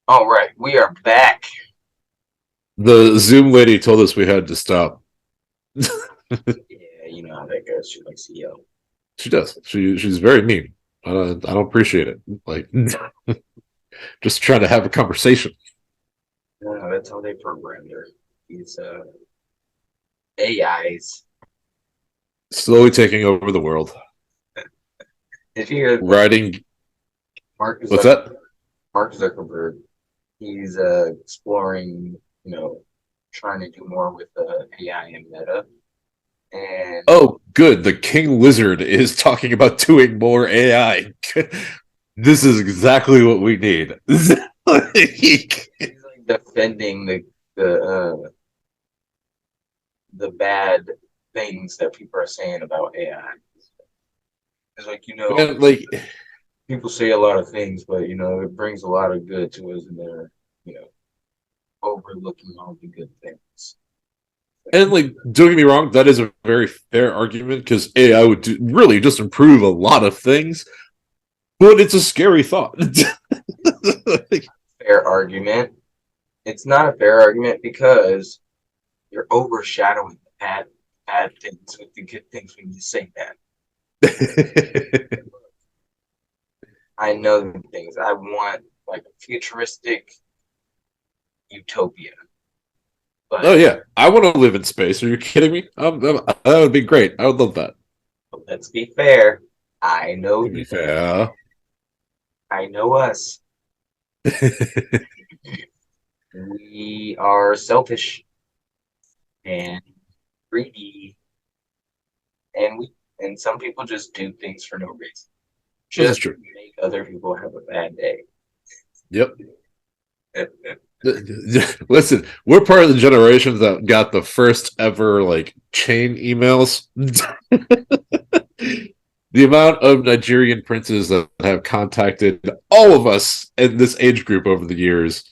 All right, we are back. The Zoom lady told us we had to stop. Yeah, you know how that goes. She likes to yell. She does. She's very mean. I don't appreciate it. Like just trying to have a conversation. No, that's how they programmed her. These AIs. Slowly taking over the world. Did you hear like Writing. Mark What's Zuckerberg? that? Mark Zuckerberg. He's exploring, trying to do more with AI and Meta. And Oh, good. The King Lizard is talking about doing more AI. This is exactly what we need. he's like defending the the bad things that people are saying about AI. It's like Man, like people say a lot of things, but it brings a lot of good to us, and they're you know overlooking all the good things. and like don't get me wrong, that is a very fair argument because AI would really just improve a lot of things, but it's a scary thought. Fair argument. It's not a fair argument because you're overshadowing the bad things with the good things when you say that. I know the things I want, like a futuristic utopia, Oh but yeah, I want to live in space. Are you kidding me? That would be great. I would love that. let's be fair. I know To be you. fair, I know us. We are selfish and greedy, and and some people just do things for no reason, this is just true. to make other people have a bad day. Yep. Listen, we're part of the generations that got the first ever like chain emails. The amount of Nigerian princes that have contacted all of us in this age group over the years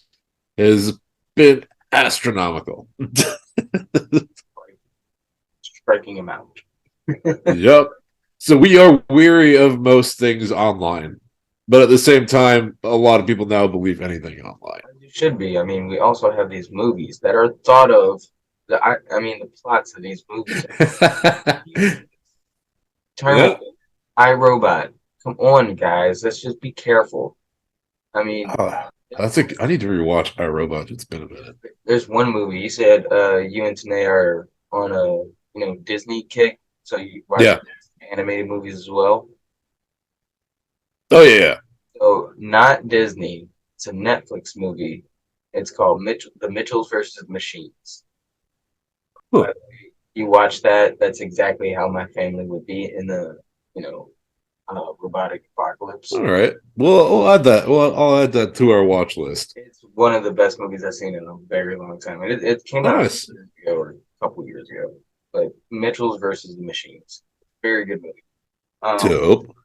has been astronomical. Striking him out. Yep. So we are weary of most things online, but at the same time, a lot of people now believe anything online. You should be. I mean, we also have these movies that are thought of. I mean, the plots of these movies are Yeah. Terminator, iRobot. Come on, guys. Let's just be careful. I mean, That's a. I need to rewatch iRobot. It's been a minute. there's one movie. You said you and Tanae are on a Disney kick, so you watch Yeah. animated movies as well. Oh yeah. So not Disney. It's a Netflix movie. It's called The Mitchells versus Machines. Huh. By the way, you watch that, that's exactly how my family would be in the, you know, robotic All apocalypse. right. Well, we'll add that. Well, I'll add that to our watch list. It's one of the best movies I've seen in a very long time. And it came out a few Nice. years ago or a couple years ago. But Mitchell's versus the Machines. Very good movie. Um, Dope.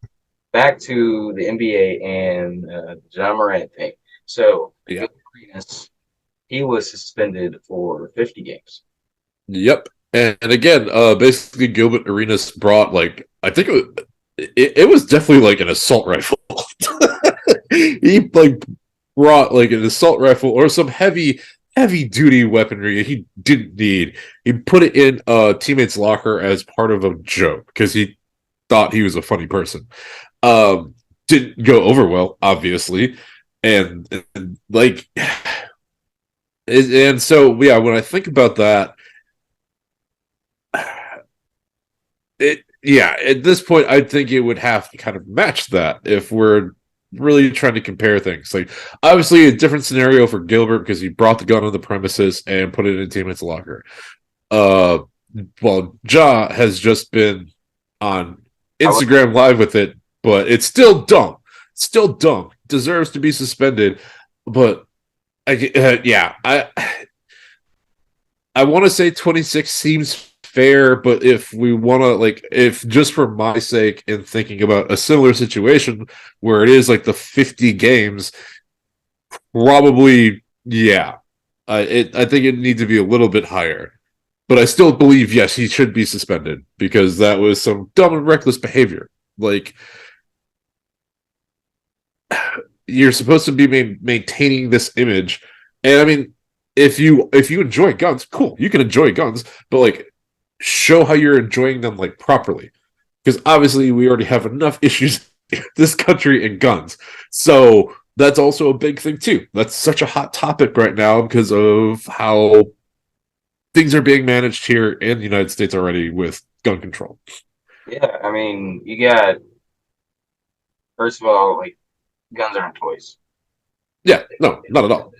Back to the NBA and John Morant thing. So, Yeah. Gilbert Arenas, he was suspended for 50 games. Yep. And again, basically Gilbert Arenas brought like I think it was definitely like an assault rifle. He like brought like an assault rifle or some heavy duty weaponry he didn't need. He put it in a teammate's locker as part of a joke because he thought he was a funny person. Didn't go over well, obviously, and like, and so yeah, when I think about that, it yeah, at this point, I think it would have to kind of match that if we're really trying to compare things. Like, obviously, a different scenario for Gilbert because he brought the gun on the premises and put it in a teammate's locker. Uh, well, Ja has just been on I was Instagram Live with it, but it's still dumb. Still dumb. Deserves to be suspended. But yeah, I want to say 26 seems fair, but if we want to like if just for my sake in thinking about a similar situation where it is like the 50 games, probably yeah. I think it needs to be a little bit higher. But I still believe yes, he should be suspended because that was some dumb and reckless behavior. Like you're supposed to be maintaining this image, and I mean, if you enjoy guns, cool, you can enjoy guns, but like show how you're enjoying them like properly, because obviously we already have enough issues in this country in guns, so that's also a big thing too. That's such a hot topic right now because of how things are being managed here in the United States already with gun control. Yeah, I mean, you got first of all, like guns aren't toys. Yeah, no, not at all.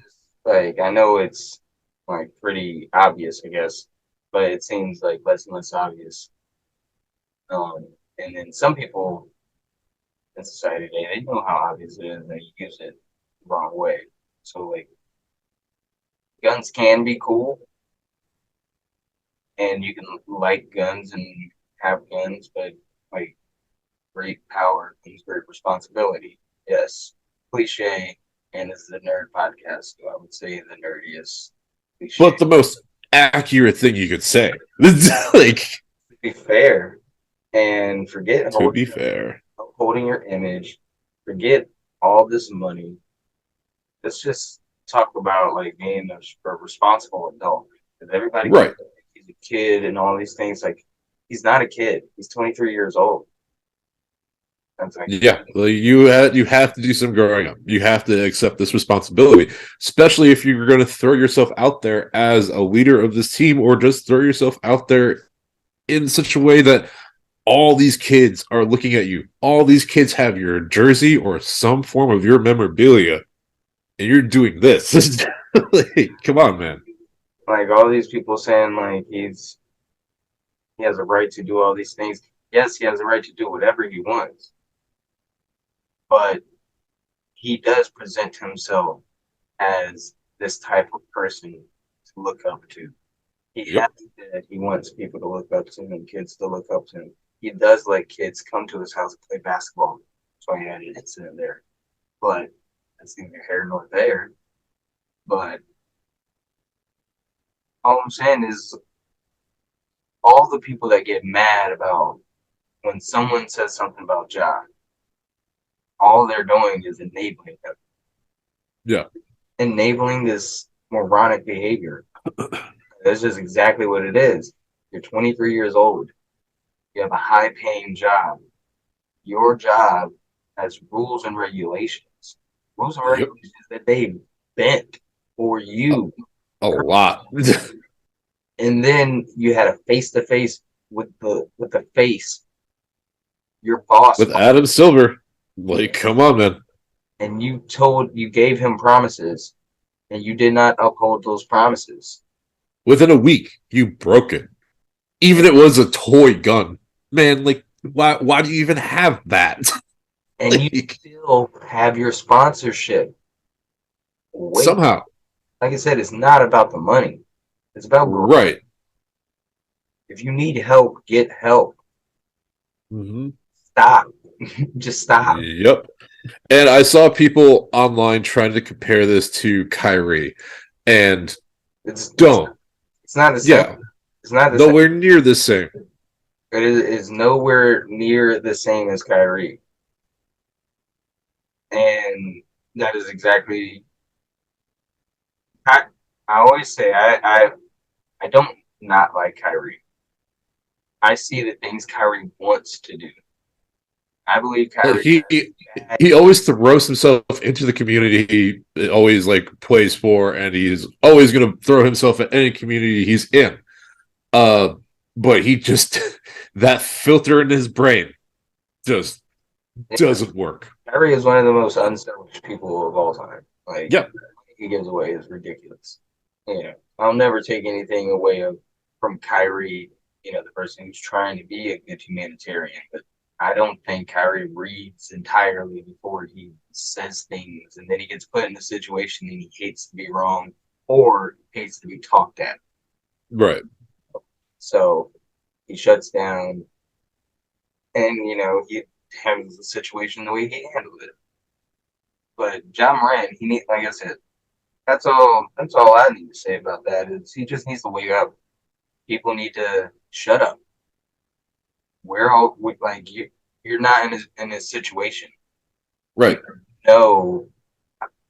Like I know it's like pretty obvious, I guess, but it seems like less and less obvious. And then some people in society today, they know how obvious it is, and they use it the wrong way. So like guns can be cool, and you can like guns and have guns, but like great power comes great responsibility. Yes, cliche, and this is a nerd podcast, so I would say the nerdiest cliche. But the most accurate thing you could say, like, To be fair, and forget to be fair, holding your image, forget all this money. Let's just talk about like being a responsible adult. Because everybody right? he's a kid and all these things. Like he's not a kid. He's 23 years old. That's like Yeah, like you have to do some growing up. You have to accept this responsibility, especially if you're going to throw yourself out there as a leader of this team, or just throw yourself out there in such a way that all these kids are looking at you. All these kids have your jersey or some form of your memorabilia, and you're doing this. Like, come on, man. like all these people saying like he has a right to do all these things. Yes, he has a right to do whatever he wants, but he does present himself as this type of person to look up to. He has Yep. that he wants people to look up to him, kids to look up to him. He does let kids come to his house and play basketball. So he had an incident there. But that's neither here nor there. But all I'm saying is all the people that get mad about when someone says something about John, all they're doing is enabling him, Yeah. enabling this moronic behavior. That's just exactly what it is. You're 23 years old. You have a high paying job. Your job has rules and regulations. Rules and Yep. regulations that they bent for A, you. a lot. And then you had a face to face with the face, your boss, With Adam Silver. Like, come on, man. and you gave him promises and you did not uphold those promises. Within a week, you broke it. Even it was a toy gun. Man, like, why do you even have that? And you Like, still have your sponsorship. Wait, somehow. like I said, it's not about the money. It's about growth. Right. If you need help, get help. Mm-hmm. Stop. Just stop. Yep. And I saw people online trying to compare this to Kyrie, and It's it's don't. it's not the same. Yeah, It's not the same. nowhere near the same. Is nowhere near the same as Kyrie. And that is exactly I I always say I don't not like Kyrie. I see the things Kyrie wants to do. I believe Kyrie He bad. he always throws himself into the community he always like plays for, and he's always going to throw himself at any community he's in. Uh, but he just that filter in his brain just Yeah, doesn't work. Kyrie is one of the most unselfish people of all time. Like Yeah, he gives away is ridiculous. Yeah, I'll never take anything away from Kyrie. You know, the person who's trying to be a good humanitarian, but I don't think Kyrie reads entirely before he says things, and then he gets put in a situation and he hates to be wrong or hates to be talked at. right. So he shuts down, and he handles the situation the way he handled it. But John Morant, he need, like I said, that's all. That's all I need to say about that is he just needs to wake up. People need to shut up. We're all like you're not in his situation. You Right. know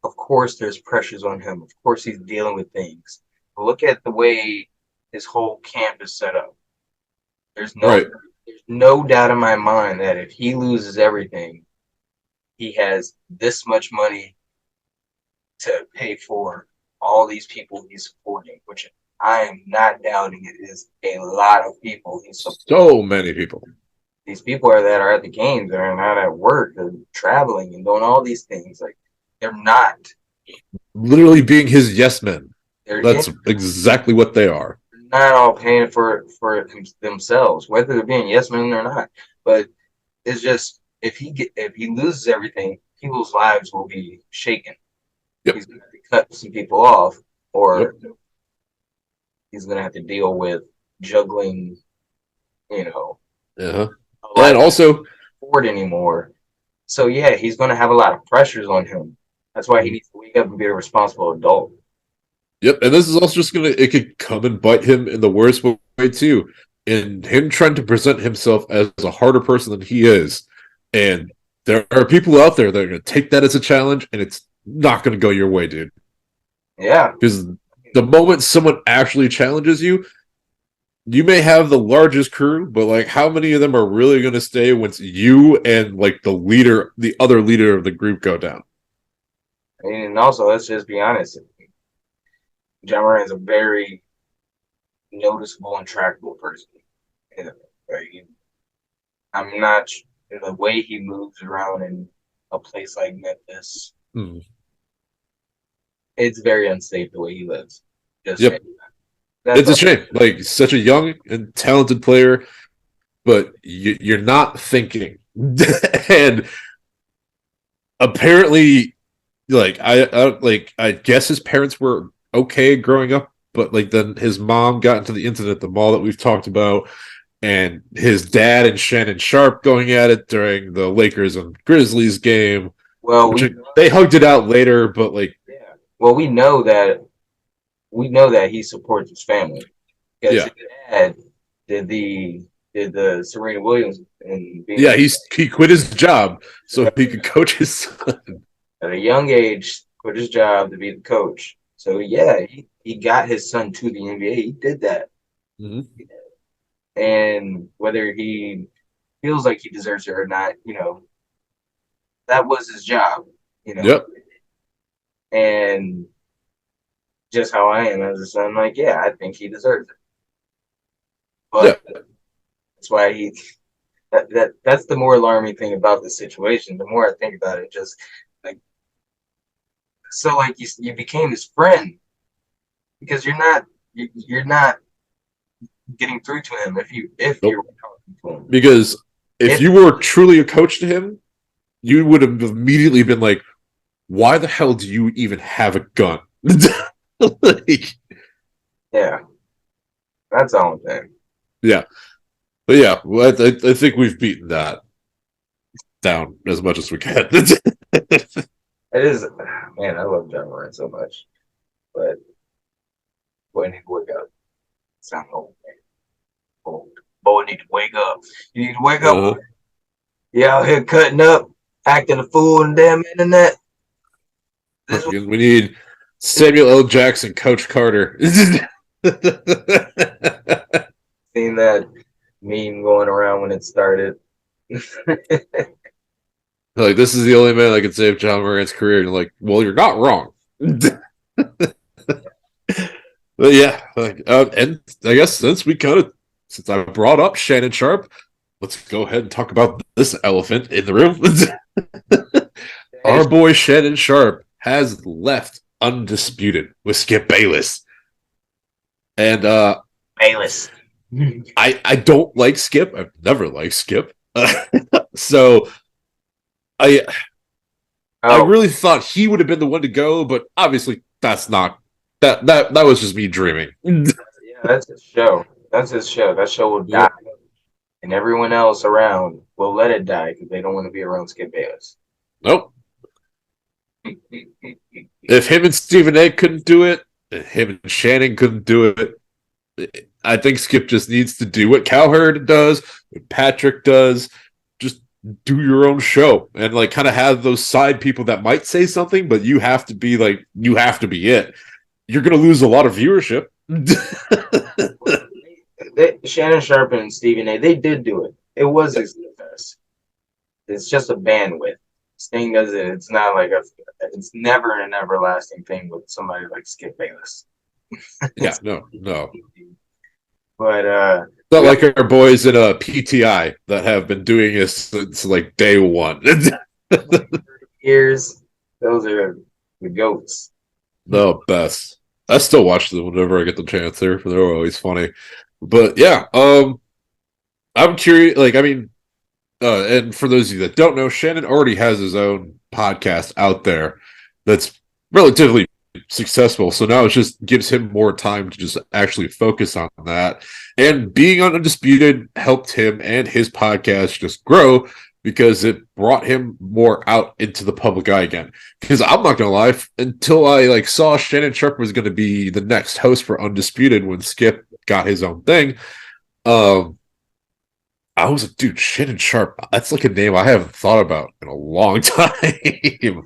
of course there's pressures on him. Of course he's dealing with things. But look at the way his whole camp is set up. There's no Right. there's no doubt in my mind that if he loses everything, he has this much money to pay for all these people he's supporting, which I am not doubting it is a lot of people he's supporting. So many people. These people are that are at the games, they're not at work, they're traveling and doing all these things. Like they're not. Literally being his yes men. They're in, That's exactly what they are. not all paying for themselves, whether they're being yes men or not. But it's just if he loses everything, people's lives will be shaken. Yep. He's going to have to cut some people off, Yep. or he's going to have to deal with juggling, you know, Uh-huh. a And life he can't also, afford anymore. So yeah, he's going to have a lot of pressures on him. That's why he needs to wake up and be a responsible adult. yep. And this is also just it could come and bite him in the worst way too. In him trying to present himself as a harder person than he is. And there are people out there that are going to take that as a challenge, and it's not going to go your way, dude. Yeah, Because the moment someone actually challenges you, you may have the largest crew, but like how many of them are really going to stay once you and like the other leader of the group go down? and also let's just be honest, John Moran is a very noticeable and trackable person. You know, like, I'm not the way he moves around in a place like Memphis. Hmm. It's very unsafe the way he lives. Just saying. Yep. That's It's a all. shame. Like such a young and talented player, but you're not thinking. And apparently, I guess his parents were okay growing up, but like then his mom got into the incident at the mall that we've talked about, and his dad and Shannon Sharp going at it during the Lakers and Grizzlies game, Well, which we know they that. hugged it out later, but like, Yeah. Well, we know that he supports his family because yeah, his dad did the did the Serena Williams and being yeah, a he quit his job so he could coach his son. at a young age quit his job to be the coach. So yeah, he got his son to the NBA. He did that, Mhm. and whether he feels like he deserves it or not, that was his job. You know, Yep, and just how I am as a son, like yeah, I think he deserves it. yeah, But that's why that's the more alarming thing about the situation. The more I think about it, just like so, like you became his friend because you're not getting through to him if you're nope. talking to him. Because if If you were truly a coach to him, you would have immediately been like, why the hell do you even have a gun? Like, yeah, that's all I'm saying. yeah. But yeah, well, I think we've beaten that down as much as we can. It is, man. I love John Morant so much, but boy, I need to wake up. Sound old, man. Old. Boy, need to wake up. You need to wake up. uh, You out here cutting up, acting a fool on the damn internet. This we need Samuel L. Jackson, Coach Carter. Like seen that meme going around when it started. this is the only man that can save John Morant's career. And you're like, well, you're not wrong. But yeah, and I guess since I brought up Shannon Sharp, let's go ahead and talk about this elephant in the room. Hey, Our boy Shannon Sharp has left undisputed with Skip Bayless, and Bayless. I don't like Skip. I've never liked Skip, so I I Oh, really thought he would have been the one to go, but obviously that's not that was just me dreaming. yeah, that's his show. That's his show. That show will die, Yep. and everyone else around will let it die because they don't want to be around Skip Bayless. Nope. If him and Stephen A couldn't do it, if him and Shannon couldn't do it, I think Skip just needs to do what Cowherd does, what Patrick does. Just do your own show and like kind of have those side people that might say something, but you have to be like you have to be it. You're gonna lose a lot of viewership. Shannon Sharp and Stephen A. They did do it. It was a success. It's just a bandwidth. Sting does it. It's not like a. It's never an everlasting thing with somebody like Skip Bayless. Yeah, no. But It's not like our boys in a PTI that have been doing this since like day one. years, those are the goats. The best. I still watch them whenever I get the chance. They're always funny. But yeah, I'm curious. Like, I mean, and for those of you that don't know, Shannon already has his own podcast out there that's relatively successful. So now it just gives him more time to just actually focus on that. And being on Undisputed helped him and his podcast just grow because it brought him more out into the public eye again. Because I'm not gonna lie, until I like saw Shannon Sharp was gonna be the next host for Undisputed when Skip got his own thing. Um I was like, dude, Shannon Sharp, that's like a name I haven't thought about in a long time. Like a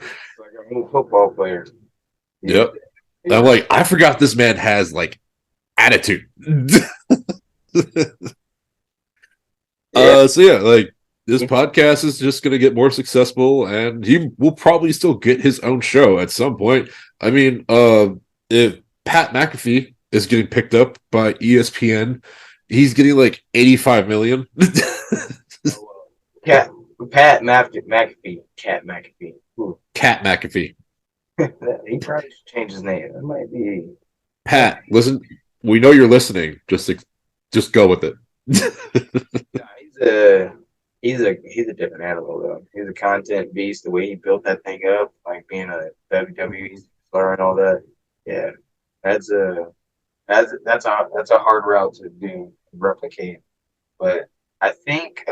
new football player. Yep. And I'm like, I forgot this man has like attitude. Yeah. So yeah, like this podcast is just gonna get more successful and he will probably still get his own show at some point. I mean, if Pat McAfee is getting picked up by ESPN, he's getting like 85 million. Cat Pat McAfee. Cat McAfee. Ooh. Cat McAfee. He probably should change his name. That might be Pat, listen, we know you're listening. Just go with it. he's a different animal though. He's a content beast. The way he built that thing up, like being a WWE star and all that. Yeah, that's a that's a hard route to do replicate. But I think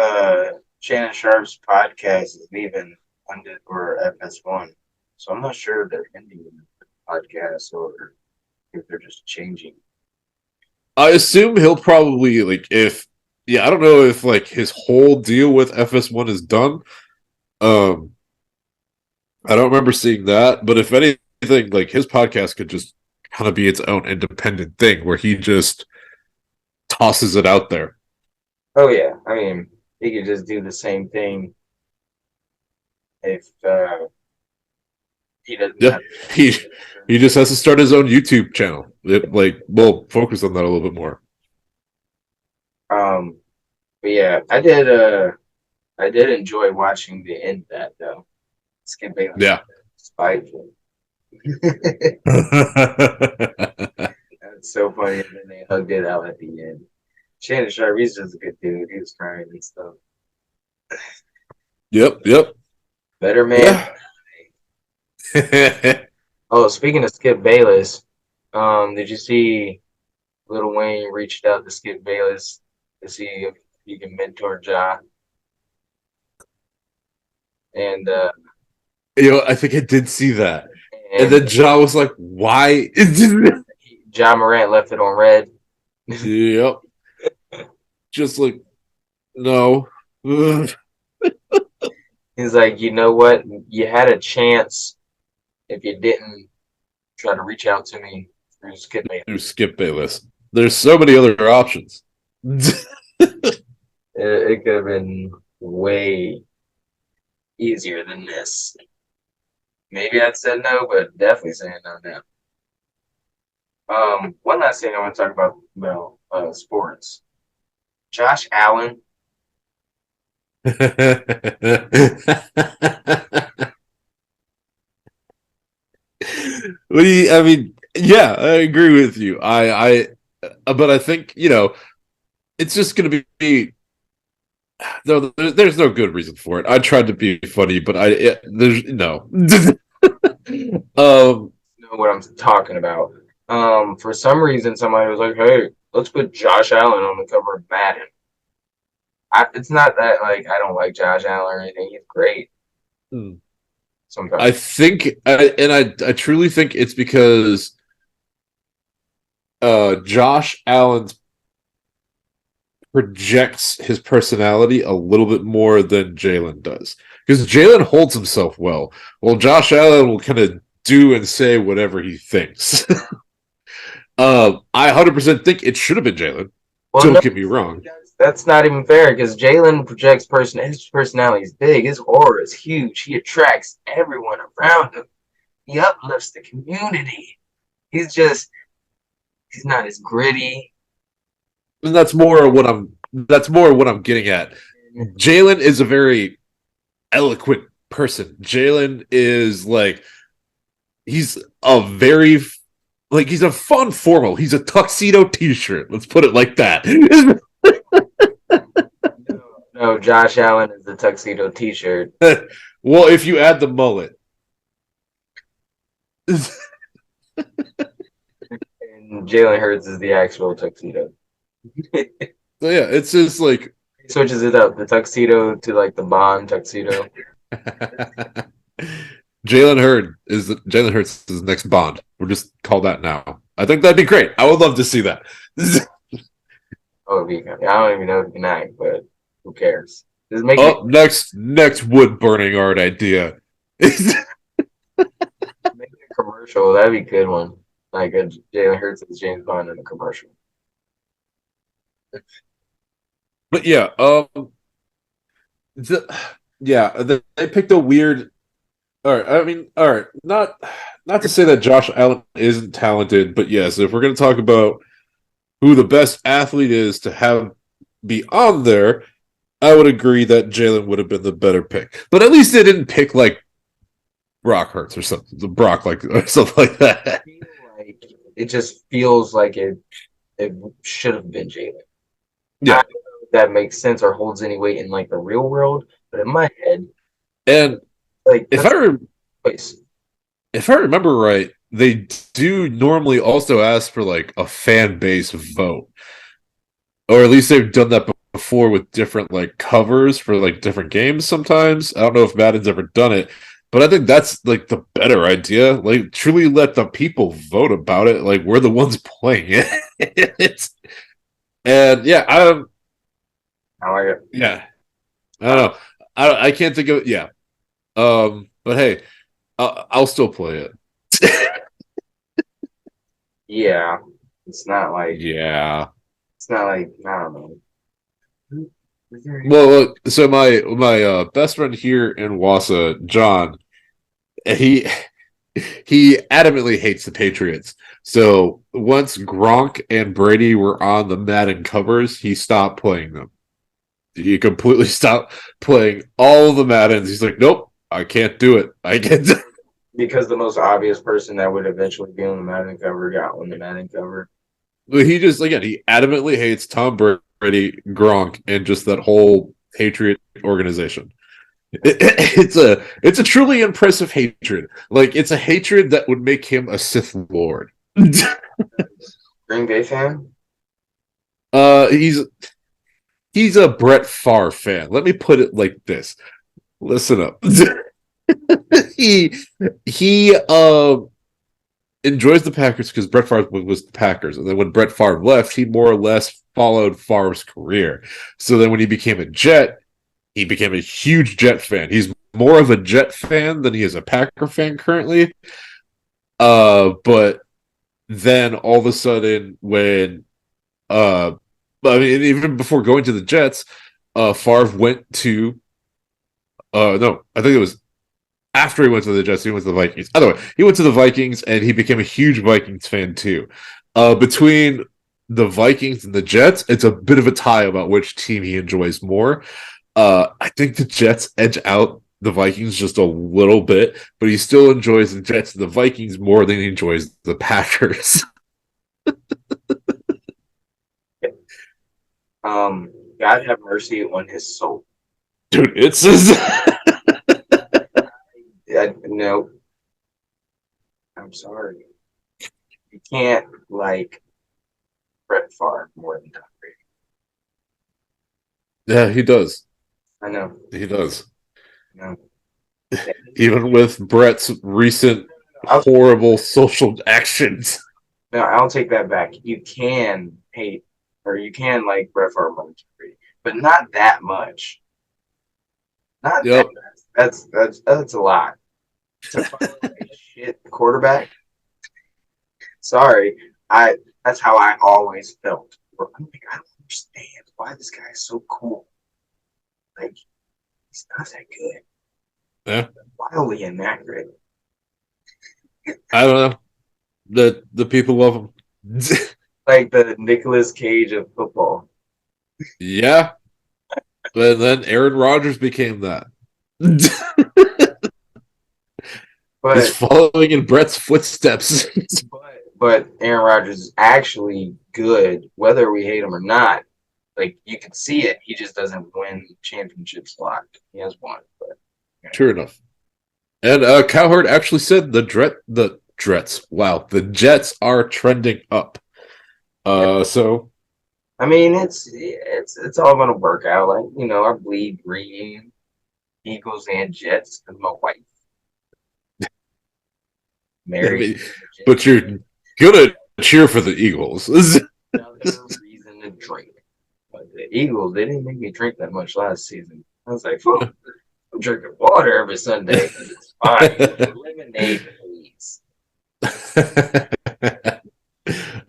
Shannon Sharp's podcast is leaving under or FS1, so I'm not sure if they're ending the podcast or if they're just changing. I assume he'll probably like if yeah, I don't know if like his whole deal with FS1 is done. Um I don't remember seeing that, but if anything, like his podcast could just kind of be its own independent thing where he just tosses it out there. Oh yeah, I mean he could just do the same thing if he doesn't Yeah. have. He he just has to start his own YouTube channel. Like we'll focus on that a little bit more. But yeah, I did enjoy watching the end of that though. Skip Bayless, Yeah. spiteful. That's so funny. And then they hugged it out at the end. Shannon Sharp, he's just a good dude. He was crying and stuff. Yep. Better man. Yeah. Oh, speaking of Skip Bayless, did you see Lil Wayne reached out to Skip Bayless to see if he can mentor Ja? And I think I did see that. And and then Ja was like, why? Ja Morant left it on red. Yep. Just like, no. He's like, you know what? You had a chance if you didn't try to reach out to me through Skip Bayless. Through Skip Bayless. There's so many other options. It could have been way easier than this. Maybe I'd said no, but definitely saying no now. One last thing I want to talk about sports. Josh Allen. I mean, yeah, I agree with you. But I think it's just going to be. No, there's no good reason for it. I tried to be funny, but there's no. Know what I'm talking about. For some reason, somebody was like, "Hey, let's put Josh Allen on the cover of Madden." It's not that like I don't like Josh Allen or anything. He's great. Sometimes. I think, I truly think it's because Josh Allen's projects his personality a little bit more than Jalen does. Because Jalen holds himself well, while Josh Allen will kind of do and say whatever he thinks. I 100% think it should have been Jalen. Well, no, Don't get me wrong. that's not even fair because Jalen projects his personality is big, his aura is huge. He attracts everyone around him. He uplifts the community. He's not as gritty. And that's more what I'm getting at. Jalen is a very eloquent person. Jalen is like he's a very he's a fun formal. He's a tuxedo t-shirt. Let's put it like that. No, Josh Allen is the tuxedo T-shirt. Well, if you add the mullet. And Jalen Hurts is the actual tuxedo. So yeah, it's just like He switches it up, the tuxedo to like the Bond tuxedo. Jalen Hurts is the next Bond. We'll just call that now. I think that'd be great. I would love to see that. Oh, I don't even know if he can act, but who cares? Just make next wood burning art idea. make it a commercial. That'd be a good one. Like a Jalen Hurts as James Bond in a commercial. But yeah, they picked a weird. All right, I mean, all right, not to say that Josh Allen isn't talented, but yes, if we're going to talk about who the best athlete is to have be on there, I would agree that Jalen would have been the better pick. But at least they didn't pick like Brock Hurts or something, the Brock like or something like that. It just feels like it should have been Jalen. Yeah, I don't know if that makes sense or holds any weight in like the real world, but in my head, and like if I remember right, they do normally also ask for like a fan base vote, or at least they've done that before with different like covers for like different games. Sometimes I don't know if Madden's ever done it, but I think that's like the better idea. Like truly let the people vote about it. Like we're the ones playing it. And yeah, I like it. yeah, I don't know. I can't think of yeah. But hey, I'll still play it. Yeah, it's not like Yeah. I don't know. Well, look, so my best friend here in Wassa, John, he he adamantly hates the Patriots. So once Gronk and Brady were on the Madden covers, he stopped playing them. He completely stopped playing all the Maddens. He's like, nope, I can't do it. I can't. Because the most obvious person that would eventually be on the Madden cover got on the Madden cover. He just again he adamantly hates Tom Brady, Gronk, and just that whole Patriot organization. It's a truly impressive hatred. Like it's a hatred that would make him a Sith Lord. Green Bay fan? uh, he's he's a Brett Favre fan. Let me put it like this. Listen up. he he enjoys the Packers because Brett Favre was the Packers, and then when Brett Favre left, he more or less followed Favre's career. So then when he became a Jet, he became a huge Jet fan. He's more of a Jet fan than he is a Packer fan currently. But then all of a sudden, when I mean, even before going to the Jets, Favre went to no, I think it was after he went to the Jets, he went to the Vikings. Other way, he went to the Vikings and he became a huge Vikings fan too. Between the Vikings and the Jets, it's a bit of a tie about which team he enjoys more. I think the Jets edge out the Vikings just a little bit, but he still enjoys the Jets and the Vikings more than he enjoys the Packers. God have mercy on his soul. Dude, it's just... No, I'm sorry. You can't like Brett Favre more than Tom Brady. Yeah, he does. I know. He does. No. Even with Brett's recent horrible social actions. No, I'll take that back. You can hate or you can like ref our military, but not that much. Not that. Yep. That's a lot to fire a shit quarterback. Sorry, I that's how I always felt. I'm like, I don't understand why this guy is so cool. Like he's not that good. Yeah. Wildly inaccurate. I don't know. The people love him. Like the Nicolas Cage of football. Yeah. But then Aaron Rodgers became that. He's But following in Brett's footsteps. but Aaron Rodgers is actually good, whether we hate him or not. Like you can see it. He just doesn't win championships a lot. He has one, but you know. True enough. And Cowherd actually said the Jets. Wow, the Jets are trending up. Yeah. So I mean, it's all gonna work out. Like I bleed green, Eagles and Jets, because my wife I married mean, a Jet but you're fan. gonna cheer for the Eagles. Another reason to drink. But the Eagles, they didn't make me drink that much last season. I was like, "Phew, I'm drinking water every Sunday. It's fine. Lemonade, please." I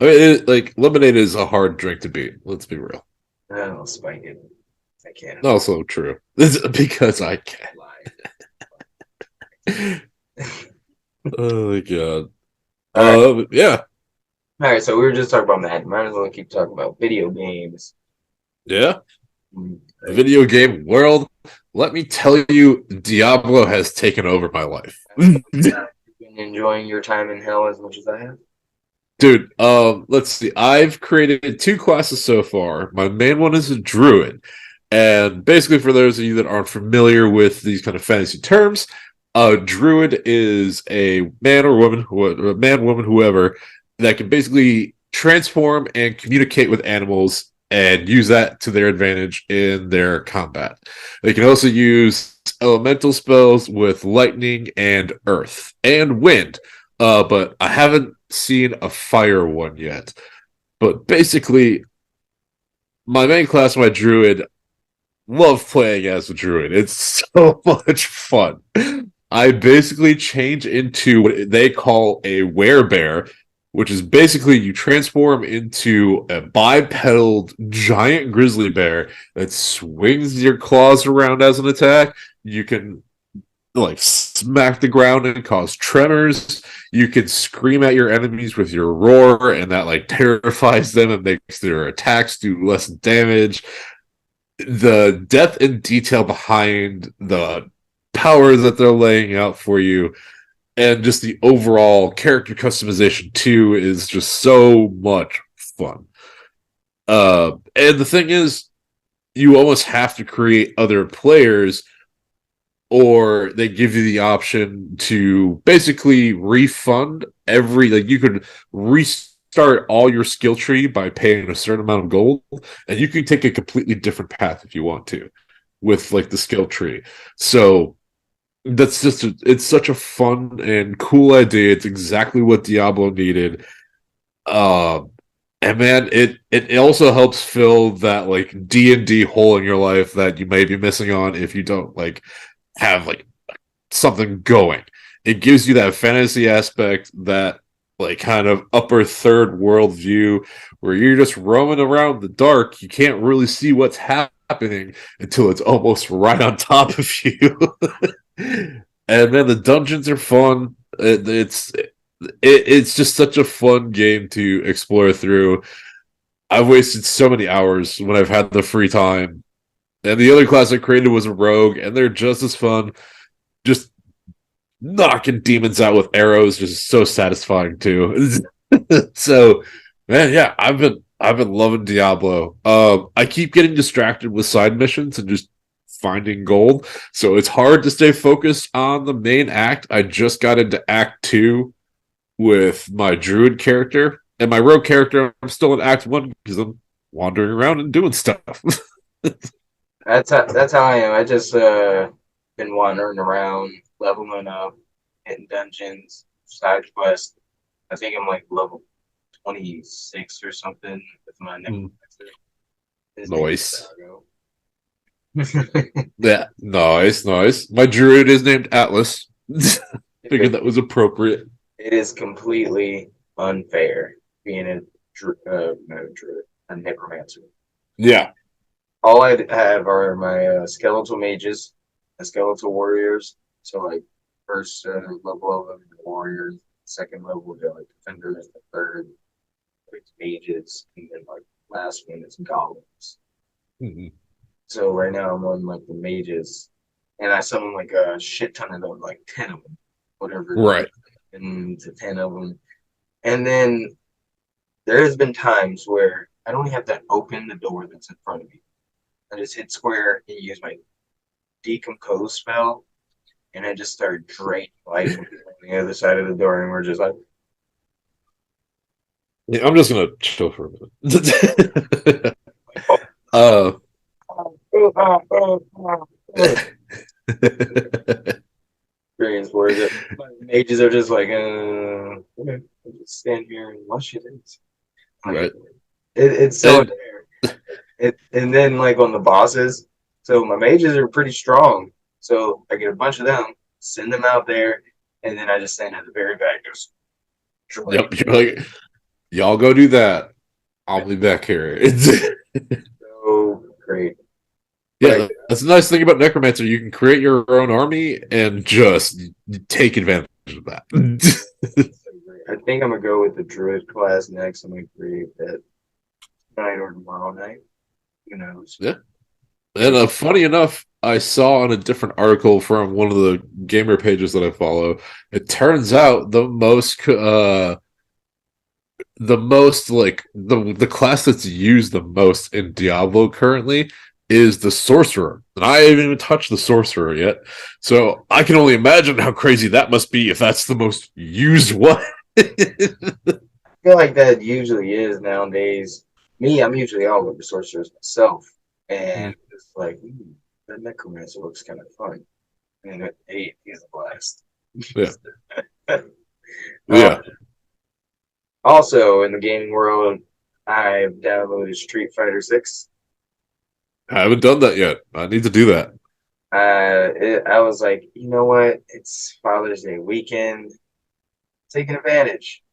mean, like lemonade is a hard drink to beat. Let's be real. I'll spike it. I can. Also true, because I can. Oh my god. All right. Yeah, All right. So we were just talking about Madden. Might as well keep talking about video games. yeah. The Like, video game world. Let me tell you, Diablo has taken over my life. you've been enjoying your time in hell as much as I have. Dude, let's see. I've created two classes so far. My main one is a druid. And basically, for those of you that aren't familiar with these kind of fantasy terms, a druid is a man or woman, a man, woman, whoever, that can basically transform and communicate with animals and use that to their advantage in their combat. They can also use elemental spells with lightning and earth and wind. But I haven't seen a fire one yet. But basically, my main class, my druid, love playing as a druid. It's so much fun. I basically change into what they call a werebear, which is basically you transform into a bipedal giant grizzly bear that swings your claws around as an attack. You can like smack the ground and cause tremors. You can scream at your enemies with your roar, and that like terrifies them and makes their attacks do less damage. The depth and detail behind the power that they're laying out for you, and just the overall character customization too, is just so much fun. And the thing is, you almost have to create other players or they give you the option to basically refund every like you could restart all your skill tree by paying a certain amount of gold and you can take a completely different path if you want to with like the skill tree. So that's it's such a fun and cool idea. It's exactly what Diablo needed. um and man, it also helps fill that like D&D hole in your life that you may be missing on if you don't like have like something going. It gives you that fantasy aspect, that like kind of upper third world view where you're just roaming around the dark. You can't really see what's happening until it's almost right on top of you. And then the dungeons are fun. It's just such a fun game to explore through. I've wasted so many hours when I've had the free time. And the other class I created was a rogue, and they're just as fun. Just knocking demons out with arrows just so satisfying too. So, man, yeah, I've been loving Diablo. I keep getting distracted with side missions and just finding gold, so it's hard to stay focused on the main act. I just got into Act Two with my druid character, and my rogue character. I'm still in Act One because I'm wandering around and doing stuff. That's how I am. I just been wandering around, leveling up, hitting dungeons, side quests. I think I'm like level 26 or something with my Mm, necromancer. His name nice. is Dago. Yeah, nice, nice. My druid is named Atlas. Figured Dude, that was appropriate. it is completely unfair being not a druid, a necromancer. Yeah, All I have are my skeletal mages, and skeletal warriors. So like first level of them, the warriors. Second level, they're like defenders. The third, like mages, and then like last one is golems. mhm. So right now I'm on like the mages, and I summon like a shit ton of them, like 10 of them, whatever, Right. and to 10 of them. And then there has been times where I don't have to open the door that's in front of me. I just hit square and use my decompose spell, and I just start draining life from people on the other side of the door, and we're just like, Yeah, I'm just gonna chill for a minute. oh, uh, oh, oh, oh, oh, oh. Experience where the mages are just like, okay, I'll just stand here and watch it. Like, right. it's so And unfair. And then like on the bosses, so my mages are pretty strong. So I get a bunch of them, send them out there, and then I just stand at the very back, just drain. yep, you're like, y'all go do that. I'll be back here. So great. But Yeah, that's the nice thing about Necromancer. You can create your own army and just take advantage of that. I think I'm gonna go with the druid class next. I'm gonna create that tonight or tomorrow night. Who knows? Yeah. And funny enough, I saw on a different article from one of the gamer pages that I follow. It turns out the most like the class that's used the most in Diablo currently is the sorcerer. And I haven't even touched the sorcerer yet. So I can only imagine how crazy that must be if that's the most used one. I feel like that usually is nowadays. Me, I'm usually all over sorcerers myself, and it's like, that necromancer looks kind of fun. And at 8, he's a blast. Yeah. uh, Yeah. Also, in the gaming world, I've downloaded Street Fighter 6. I haven't done that yet. I need to do that. I was like, you know what? It's Father's Day weekend. Taking advantage.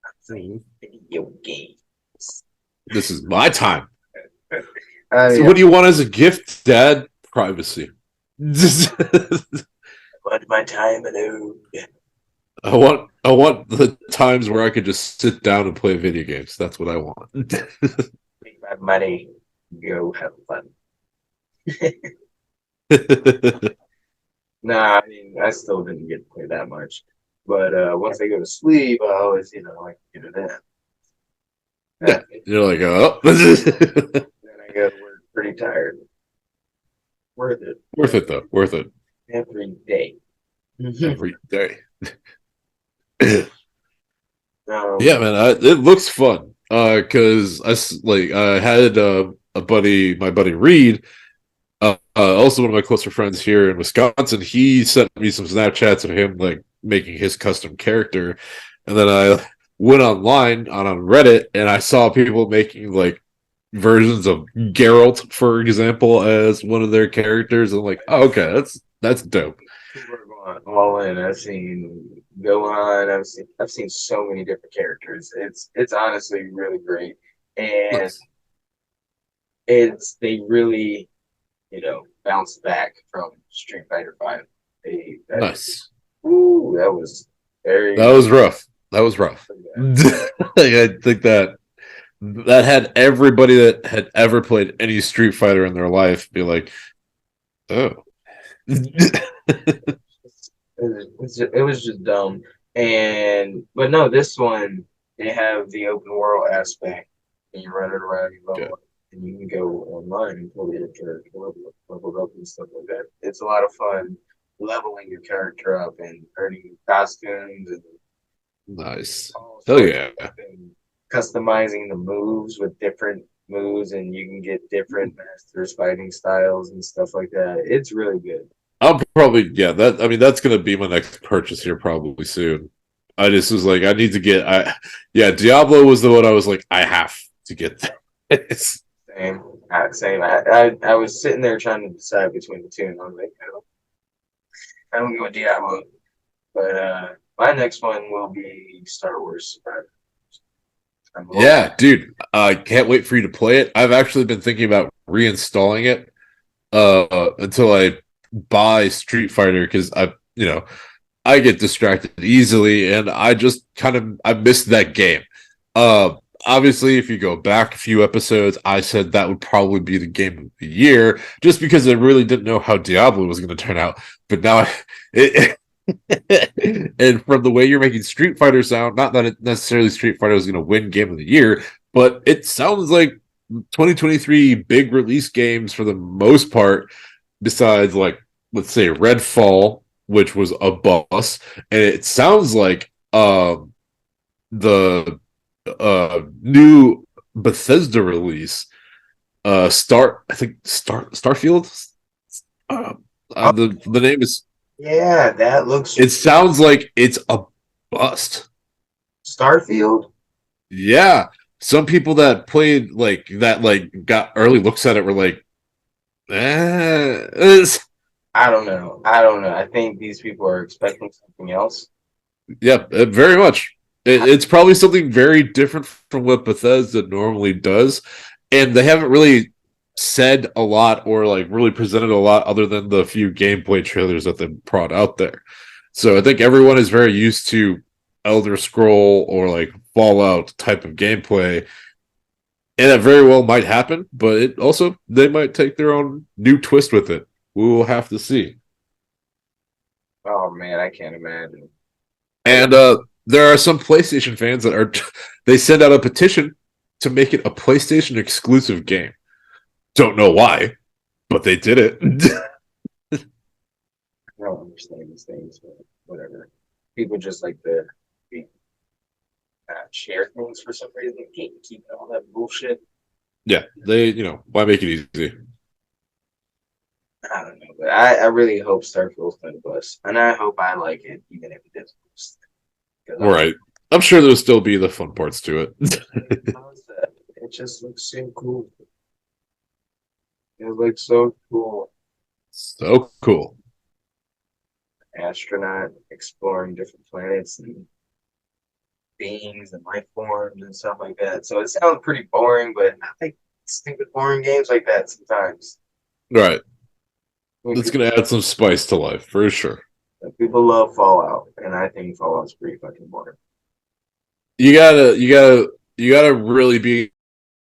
I'm playing video games. This is my time. I So mean, what do you want as a gift, Dad? Privacy. I want my time alone. I want the times where I could just sit down and play video games. That's what I want. Make my money. Go have fun. Nah, I mean, I still didn't get to play that much. But once I go to sleep, I always, like, get it in. Yeah. Then You're like, oh. I go to work pretty tired. Worth it. Worth it though. Worth it. Every day. Every day. Yeah, um, man. It looks fun. Cause I had a buddy, my buddy Reed, also one of my closer friends here in Wisconsin. He sent me some Snapchats of him like making his custom character, and then I went online on Reddit and I saw people making like versions of Geralt, for example, as one of their characters. I'm like, oh, okay, that's dope. People are going all in. I've seen go on. I've seen so many different characters. It's honestly really great, and Nice, they really bounce back from Street Fighter Five. They that nice. ooh, that was That very was rough. That was rough. Like, I think that had everybody that had ever played any Street Fighter in their life be like, oh. it was just dumb. But no, this one they have the open world aspect, and you run it around, you Okay. level up, and you can go online and pull your character level up and stuff like that. It's a lot of fun leveling your character up and earning costumes and Nice. all Hell sorts yeah. of stuff and customizing the moves with different moves, and you can get different masters fighting styles and stuff like that. It's really good. I'll probably, yeah, that, I mean, that's going to be my next purchase here probably soon. I just was like, I need to get. Yeah, Diablo was the one I was like, I have to get this. Same, same. I was sitting there trying to decide between the two, and I was like, oh, I'm gonna go with Diablo. But my next one will be Star Wars Survivor. I'm a little Yeah, dude, I can't wait for you to play it. I've actually been thinking about reinstalling it until I buy Street Fighter because I get distracted easily, and I missed that game. Uh, Obviously, if you go back a few episodes, I said that would probably be the game of the year, just because I really didn't know how Diablo was going to turn out. But now, it, and from the way you're making Street Fighter sound, not that it necessarily Street Fighter is going to win Game of the Year, but it sounds like 2023 big release games for the most part, besides like let's say Redfall, which was a bust, and it sounds like the new Bethesda release, Starfield. Uh, Oh, the name is. yeah, that looks It sounds like it's a bust. Starfield. Yeah, some people that played like that, like got early looks at it, were like, I don't know. I don't know. I think these people are expecting something else. yeah, very much. It's probably something very different from what Bethesda normally does, and they haven't really said a lot or like really presented a lot other than the few gameplay trailers that they brought out there. So I think everyone is very used to Elder Scroll or like Fallout type of gameplay, and that very well might happen. But it also they might take their own new twist with it. We will have to see. Oh man, I can't imagine. I got And there are some PlayStation fans that are they send out a petition to make it a PlayStation exclusive game. Don't know why, but they did it. I don't understand these things, but whatever. People just like to share things for some reason. Keep all that bullshit. Yeah, why make it easy? I don't know, but I really hope Starfield's gonna bust, and I hope I like it, even if it doesn't bust. Because Right. I'm sure there'll still be the fun parts to it. it just looks so cool. It looks so cool. So cool. Astronaut exploring different planets and beings and life forms and stuff like that. So it sounds pretty boring, but I like stupid boring games like that sometimes. Right. I mean, It's gonna add some spice to life for sure. people love Fallout, and I think Fallout's pretty fucking boring. You gotta really be